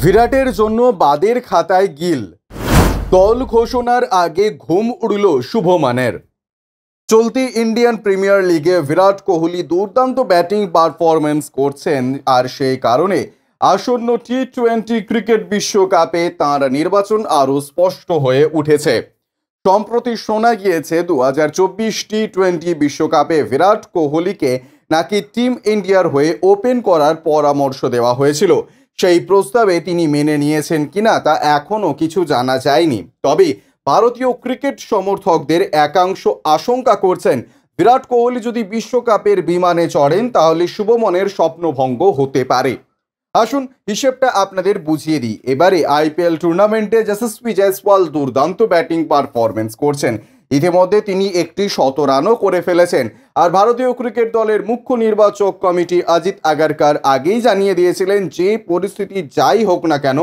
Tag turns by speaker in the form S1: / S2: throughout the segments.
S1: বিরাটের জন্য বাদের খাতায় গিল। দল ঘোষণার আগে ঘুম উড়ল শুভমানের। চলতি ইন্ডিয়ান প্রিমিয়ার লিগে বিরাট কোহলি দুর্দান্ত ব্যাটিং পারফরমেন্স করছেন, আর সেই কারণে আসন্ন টি-20 ক্রিকেট বিশ্বকাপে তাঁর নির্বাচন আরও স্পষ্ট হয়ে উঠেছে। সম্প্রতি শোনা গিয়েছে 2024 টি-20 বিশ্বকাপে বিরাট কোহলিকে নাকি টিম ইন্ডিয়ার হয়ে ওপেন করার পরামর্শ দেওয়া হয়েছিল। সেই প্রস্তাবে তিনি মেনে নিয়েছেন কিনা তা এখনও কিছু জানা যায়নি। তবে ভারতীয় ক্রিকেট সমর্থকদের একাংশ আশঙ্কা করছেন, বিরাট কোহলি যদি বিশ্বকাপের বিমানে চড়েন তাহলে শুভমনের স্বপ্নভঙ্গ হতে পারে। আসুন হিসেবটা আপনাদের বুঝিয়ে দিই। এবারে আইপিএল টুর্নামেন্টে যশস্বী জয়সওয়াল দুর্দান্ত ব্যাটিং পারফরমেন্স করছেন। ইতিমধ্যে তিনি একটি 100 রানও করে ফেলেছেন। আর ভারতীয় ক্রিকেট দলের মুখ্য নির্বাচক কমিটি অজিত আগারকার আগেই জানিয়ে দিয়েছিলেন যে পরিস্থিতি যাই হোক না কেন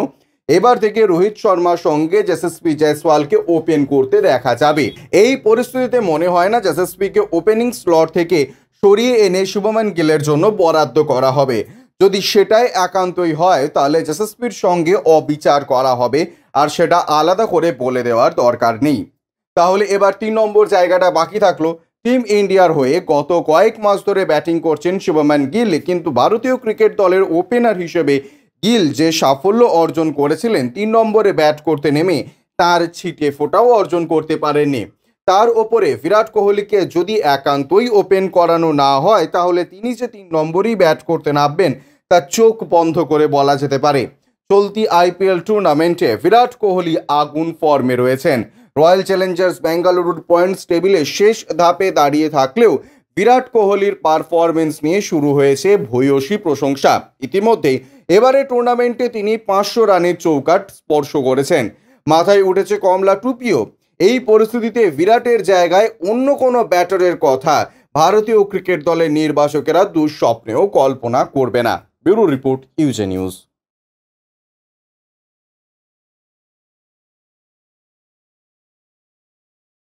S1: এবার থেকে রোহিত শর্মার সঙ্গে যশস্বী জয়সওয়ালকে ওপেন করতে দেখা যাবে। এই পরিস্থিতিতে মনে হয় না যশস্বীকে ওপেনিং স্লট থেকে সরিয়ে এনে শুভমান গিলের জন্য বরাদ্দ করা হবে। যদি সেটাই একান্তই হয় তাহলে যশস্বীর সঙ্গে অবিচার করা হবে, আর সেটা আলাদা করে বলে দেওয়ার দরকার নেই। তাহলে এবার 3 নম্বর জায়গাটা বাকি থাকলো। টিম ইন্ডিয়ার হয়ে গত কয়েক মাস ধরে ব্যাটিং করছেন শুভমান গিল, কিন্তু ভারতীয় ক্রিকেট দলের ওপেনার হিসেবে গিল যে সাফল্য অর্জন করেছিলেন 3 নম্বরে ব্যাট করতে নেমে তার ছিটে ফোটাও অর্জন করতে পারেননি। তার ওপরে বিরাট কোহলিকে যদি একান্তই ওপেন করানো না হয় তাহলে তিনি যে 3 নম্বরেই ব্যাট করতে নামবেন তা চোখ বন্ধ করে বলা যেতে পারে। চলতি আইপিএল টুর্নামেন্টে বিরাট কোহলি আগুন ফর্মে রয়েছেন। রয়্যাল চ্যালেঞ্জার্স বেঙ্গালুরুর পয়েন্টস টেবিলে শেষ ধাপে দাঁড়িয়ে থাকলেও বিরাট কোহলির পারফরমেন্স নিয়ে শুরু হয়েছে ভূয়সী প্রশংসা। ইতিমধ্যেই এবারে টুর্নামেন্টে তিনি 500 রানের চৌকাঠ স্পর্শ করেছেন। মাথায় উঠেছে কমলা টুপিও। এই পরিস্থিতিতে বিরাটের জায়গায় অন্য কোনো ব্যাটারের কথা ভারতীয় ক্রিকেট দলের নির্বাচকেরা দুঃস্বপ্নেও কল্পনা করবে না। ব্যুরো রিপোর্ট, ইউজে নিউজ।